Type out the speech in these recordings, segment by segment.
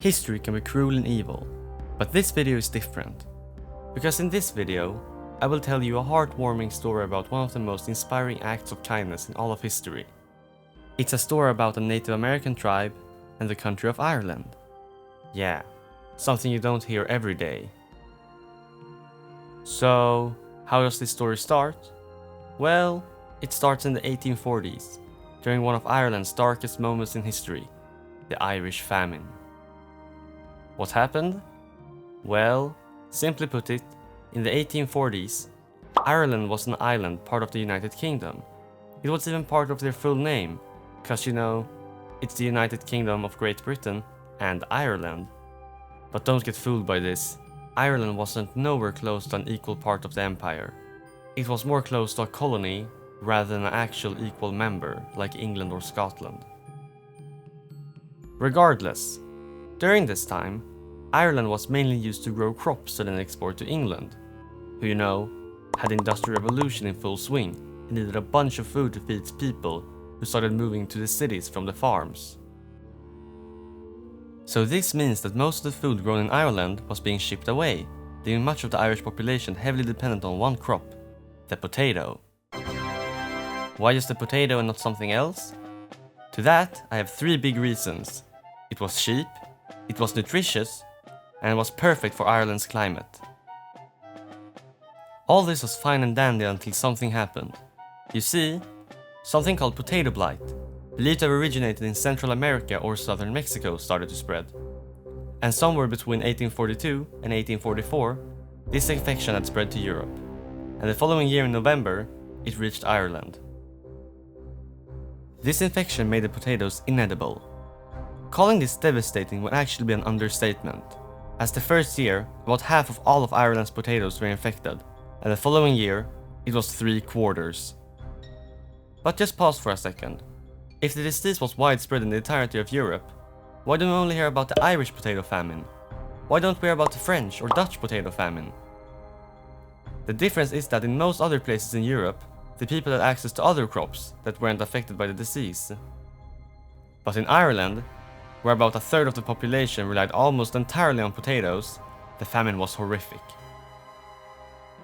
History can be cruel and evil, but this video is different. Because in this video, I will tell you a heartwarming story about one of the most inspiring acts of kindness in all of history. It's a story about a Native American tribe and the country of Ireland. Yeah, something you don't hear every day. So, how does this story start? Well, it starts in the 1840s, during one of Ireland's darkest moments in history, the Irish Famine. What happened? Well, simply put it, in the 1840s, Ireland was an island part of the United Kingdom. It was even part of their full name, because you know, it's the United Kingdom of Great Britain and Ireland. But don't get fooled by this. Ireland wasn't nowhere close to an equal part of the empire. It was more close to a colony rather than an actual equal member like England or Scotland. Regardless, during this time, Ireland was mainly used to grow crops and then export to England, who you know, had the Industrial Revolution in full swing and needed a bunch of food to feed its people who started moving to the cities from the farms. So this means that most of the food grown in Ireland was being shipped away, leaving much of the Irish population heavily dependent on one crop, the potato. Why just the potato and not something else? To that, I have three big reasons. It was cheap, it was nutritious, and it was perfect for Ireland's climate. All this was fine and dandy until something happened. You see, something called potato blight, believed to have originated in Central America or southern Mexico, started to spread. And somewhere between 1842 and 1844, this infection had spread to Europe, and the following year in November, it reached Ireland. This infection made the potatoes inedible. Calling this devastating would actually be an understatement, as the first year, about half of all of Ireland's potatoes were infected, and the following year, it was 3/4. But just pause for a second. If the disease was widespread in the entirety of Europe, why don't we only hear about the Irish potato famine? Why don't we hear about the French or Dutch potato famine? The difference is that in most other places in Europe, the people had access to other crops that weren't affected by the disease. But in Ireland, where about a third of the population relied almost entirely on potatoes, the famine was horrific.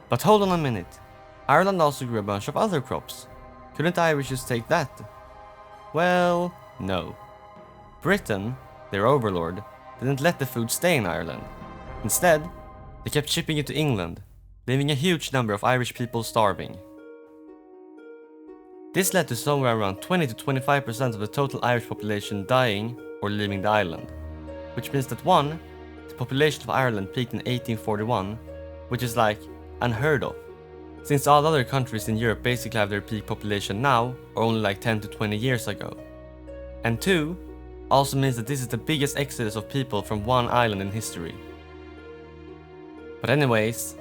But hold on a minute, Ireland also grew a bunch of other crops. Couldn't the Irish just take that? Well, no. Britain, their overlord, didn't let the food stay in Ireland. Instead, they kept shipping it to England, leaving a huge number of Irish people starving. This led to somewhere around 20 to 25% of the total Irish population dying or leaving the island, which means that the population of Ireland peaked in 1841, which is like unheard of, since all other countries in Europe basically have their peak population now or only like 10 to 20 years ago. And 2, also means that this is the biggest exodus of people from one island in history. But anyways,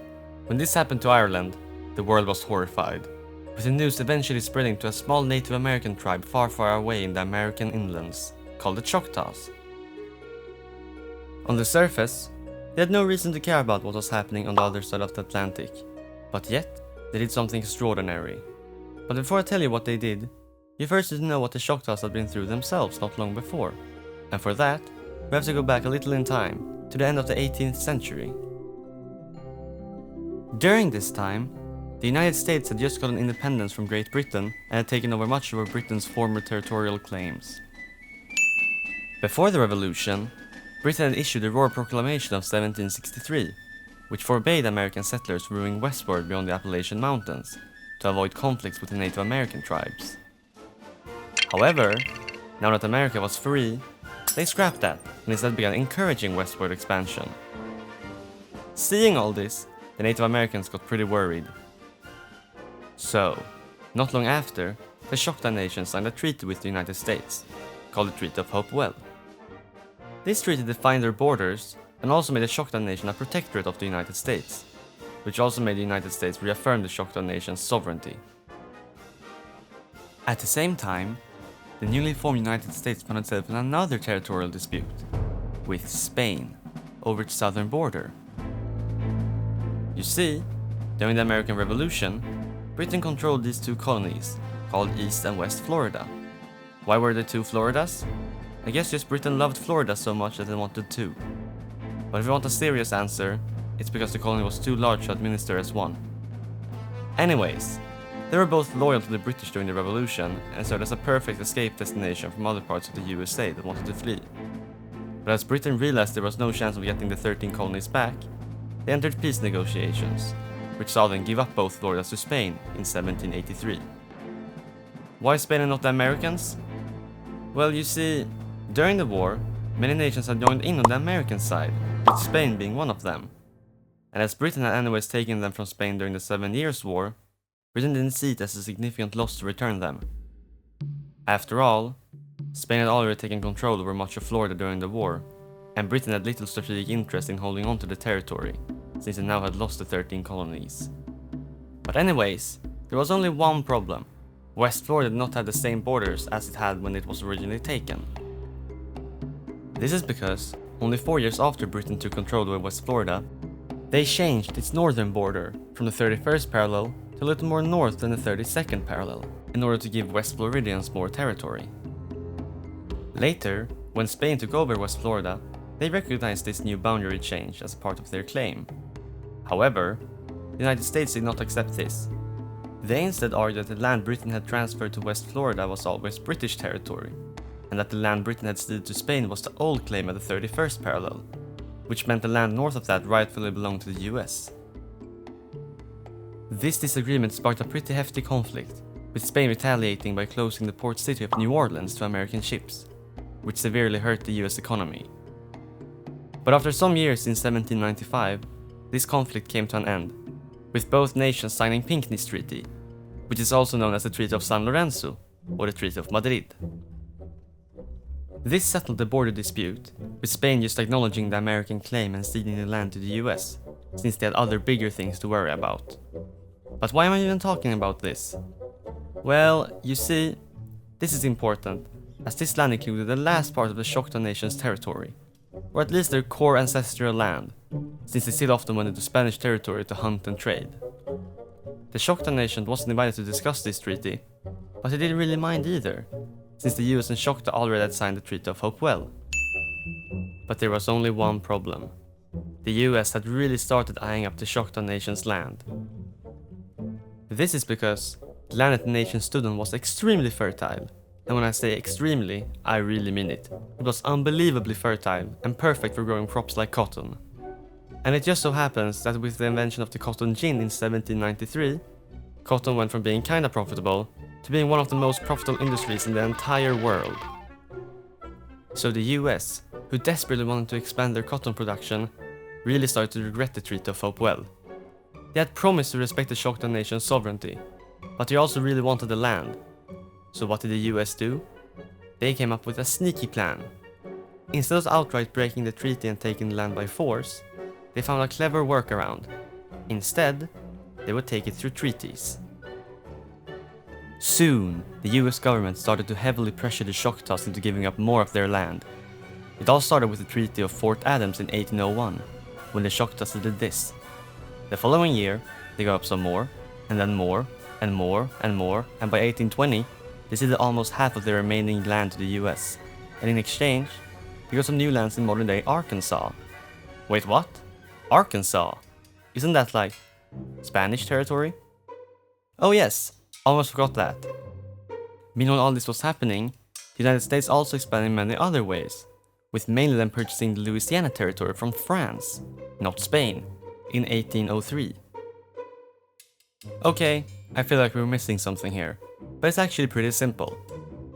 when this happened to Ireland, the world was horrified, with the news eventually spreading to a small Native American tribe far, far away in the American inlands, called the Choctaws. On the surface, they had no reason to care about what was happening on the other side of the Atlantic, but yet, they did something extraordinary. But before I tell you what they did, you first need to know what the Choctaws had been through themselves not long before. And for that, we have to go back a little in time, to the end of the 18th century. During this time, the United States had just gotten independence from Great Britain and had taken over much of Britain's former territorial claims. Before the Revolution, Britain had issued the Royal Proclamation of 1763, which forbade American settlers from moving westward beyond the Appalachian Mountains to avoid conflicts with the Native American tribes. However, now that America was free, they scrapped that and instead began encouraging westward expansion. Seeing all this, the Native Americans got pretty worried. So, not long after, the Choctaw Nation signed a treaty with the United States, called the Treaty of Hopewell. This treaty defined their borders and also made the Choctaw Nation a protectorate of the United States, which also made the United States reaffirm the Choctaw Nation's sovereignty. At the same time, the newly formed United States found itself in another territorial dispute, with Spain, over its southern border. You see, during the American Revolution, Britain controlled these two colonies, called East and West Florida. Why were there two Floridas? I guess just Britain loved Florida so much that they wanted two. But if you want a serious answer, it's because the colony was too large to administer as one. Anyways, they were both loyal to the British during the Revolution and served as a perfect escape destination from other parts of the USA that wanted to flee. But as Britain realized there was no chance of getting the 13 colonies back, they entered peace negotiations, which saw them give up both Floridas to Spain in 1783. Why Spain and not the Americans? Well, you see, during the war, many nations had joined in on the American side, with Spain being one of them. And as Britain had anyways taken them from Spain during the 7 Years' War, Britain didn't see it as a significant loss to return them. After all, Spain had already taken control over much of Florida during the war, and Britain had little strategic interest in holding on to the territory, since it now had lost the 13 colonies. But anyways, there was only one problem. West Florida did not have the same borders as it had when it was originally taken. This is because, only 4 years after Britain took control over West Florida, they changed its northern border from the 31st parallel to a little more north than the 32nd parallel, in order to give West Floridians more territory. Later, when Spain took over West Florida, they recognized this new boundary change as a part of their claim. However, the United States did not accept this. They instead argued that the land Britain had transferred to West Florida was always British territory, and that the land Britain had ceded to Spain was the old claim at the 31st parallel, which meant the land north of that rightfully belonged to the US. This disagreement sparked a pretty hefty conflict, with Spain retaliating by closing the port city of New Orleans to American ships, which severely hurt the US economy. But after some years in 1795, this conflict came to an end, with both nations signing Pinckney's Treaty, which is also known as the Treaty of San Lorenzo, or the Treaty of Madrid. This settled the border dispute, with Spain just acknowledging the American claim and ceding the land to the US, since they had other bigger things to worry about. But why am I even talking about this? Well, you see, this is important, as this land included the last part of the Choctaw Nation's territory, or at least their core ancestral land, since they still often went into Spanish territory to hunt and trade. The Choctaw Nation wasn't invited to discuss this treaty, but they didn't really mind either, since the US and Choctaw already had signed the Treaty of Hopewell. But there was only one problem. The US had really started eyeing up the Choctaw Nation's land. This is because the land that the nation stood on was extremely fertile, and when I say extremely, I really mean it. It was unbelievably fertile and perfect for growing crops like cotton. And it just so happens that with the invention of the cotton gin in 1793, cotton went from being kinda profitable to being one of the most profitable industries in the entire world. So the US, who desperately wanted to expand their cotton production, really started to regret the Treaty of Hopewell. They had promised to respect the Choctaw Nation's sovereignty, but they also really wanted the land. So what did the US do? They came up with a sneaky plan. Instead of outright breaking the treaty and taking the land by force, they found a clever workaround. Instead, they would take it through treaties. Soon, the US government started to heavily pressure the Choctaws into giving up more of their land. It all started with the Treaty of Fort Adams in 1801, when the Choctaws did this. The following year, they gave up some more, and then more, and more, and more, and by 1820, they ceded almost half of their remaining land to the US, and in exchange, they got some new lands in modern-day Arkansas. Wait, what? Arkansas? Isn't that like Spanish territory? Oh yes, almost forgot that. Meanwhile all this was happening, the United States also expanded in many other ways, with mainly them purchasing the Louisiana territory from France, not Spain, in 1803. Okay, I feel like we're missing something here, but it's actually pretty simple.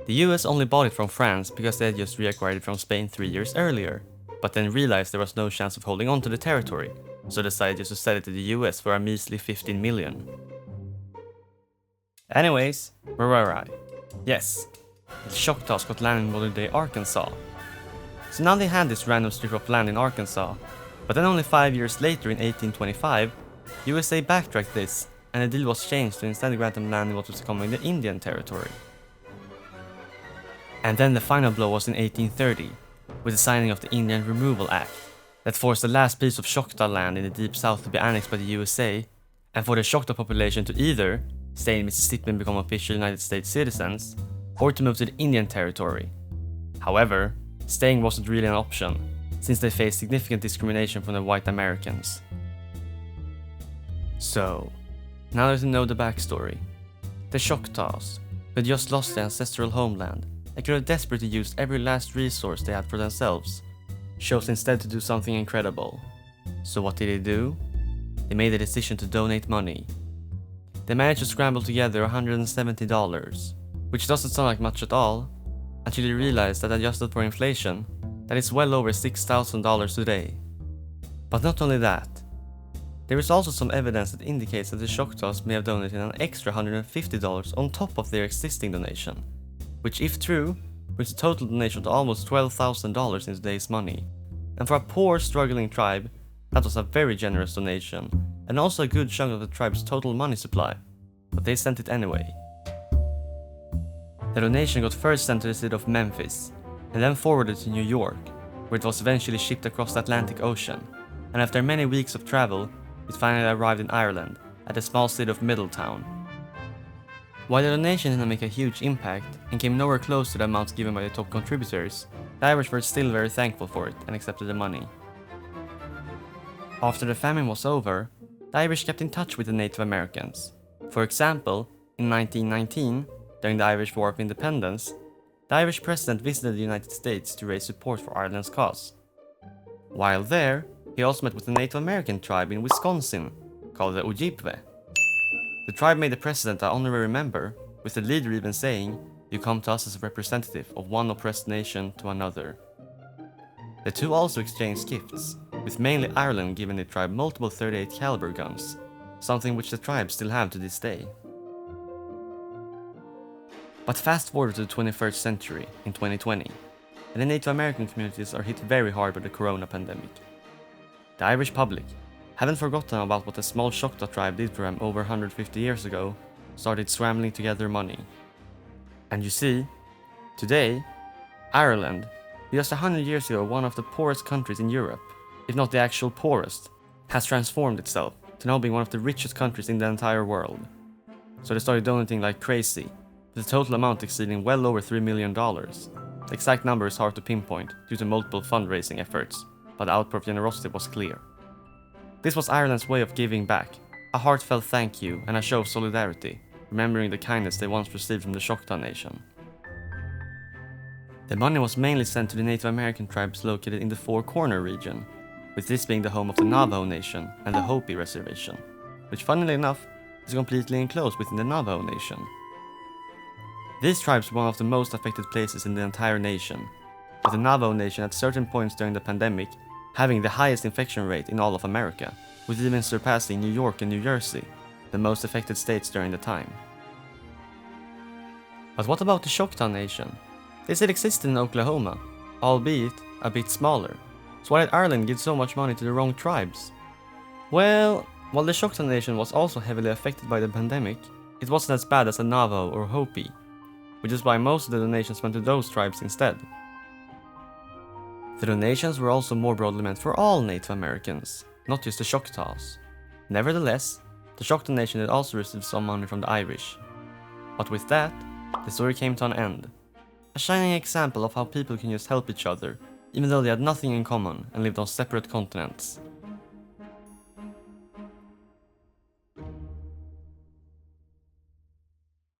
The US only bought it from France because they had just reacquired it from Spain 3 years earlier, but then realized there was no chance of holding on to the territory, so decided just to sell it to the US for a measly 15 million. Anyways, where were I? Yes, the Choctaws got land in modern-day Arkansas. So now they had this random strip of land in Arkansas, but then only 5 years later in 1825, USA backtracked this, and the deal was changed to instead grant them land in what was becoming the Indian Territory. And then the final blow was in 1830, with the signing of the Indian Removal Act, that forced the last piece of Choctaw land in the deep south to be annexed by the USA, and for the Choctaw population to either stay in Mississippi and become official United States citizens, or to move to the Indian Territory. However, staying wasn't really an option, since they faced significant discrimination from the white Americans. So, now that you know the backstory, the Choctaws, who had just lost their ancestral homeland and could have desperately used every last resource they had for themselves, chose instead to do something incredible. So what did they do? They made the decision to donate money. They managed to scramble together $170, which doesn't sound like much at all, until you realize that adjusted for inflation, that is well over $6,000 today. But not only that, there is also some evidence that indicates that the Choctaws may have donated an extra $150 on top of their existing donation, which if true, brings the total donation to almost $12,000 in today's money. And for a poor, struggling tribe, that was a very generous donation, and also a good chunk of the tribe's total money supply, but they sent it anyway. The donation got first sent to the city of Memphis, and then forwarded to New York, where it was eventually shipped across the Atlantic Ocean, and after many weeks of travel, it finally arrived in Ireland, at the small city of Middletown. While the donation didn't make a huge impact, and came nowhere close to the amounts given by the top contributors, the Irish were still very thankful for it and accepted the money. After the famine was over, the Irish kept in touch with the Native Americans. For example, in 1919, during the Irish War of Independence, the Irish president visited the United States to raise support for Ireland's cause. While there, he also met with a Native American tribe in Wisconsin, called the Ojibwe. The tribe made the president an honorary member, with the leader even saying, "You come to us as a representative of one oppressed nation to another." The two also exchanged gifts, with mainly Ireland giving the tribe multiple .38 caliber guns, something which the tribe still have to this day. But fast forward to the 21st century, in 2020, and the Native American communities are hit very hard by the corona pandemic. The Irish public, haven't forgotten about what the small Choctaw tribe did for them over 150 years ago, started scrambling to gather money. And you see, today, Ireland, just 100 years ago one of the poorest countries in Europe, if not the actual poorest, has transformed itself to now being one of the richest countries in the entire world. So they started donating like crazy, with the total amount exceeding well over $3 million. The exact number is hard to pinpoint due to multiple fundraising efforts, but the outpour of generosity was clear. This was Ireland's way of giving back, a heartfelt thank you and a show of solidarity, remembering the kindness they once received from the Choctaw Nation. The money was mainly sent to the Native American tribes located in the Four Corner region, with this being the home of the Navajo Nation and the Hopi Reservation, which funnily enough is completely enclosed within the Navajo Nation. These tribes were one of the most affected places in the entire nation, with the Navajo Nation at certain points during the pandemic having the highest infection rate in all of America, with even surpassing New York and New Jersey, the most affected states during the time. But what about the Choctaw Nation? They still existed in Oklahoma, albeit a bit smaller. So why did Ireland give so much money to the wrong tribes? Well, while the Choctaw Nation was also heavily affected by the pandemic, it wasn't as bad as the Navajo or Hopi, which is why most of the donations went to those tribes instead. The donations were also more broadly meant for all Native Americans, not just the Choctaws. Nevertheless, the Choctaw Nation had also received some money from the Irish. But with that, the story came to an end. A shining example of how people can just help each other, even though they had nothing in common and lived on separate continents.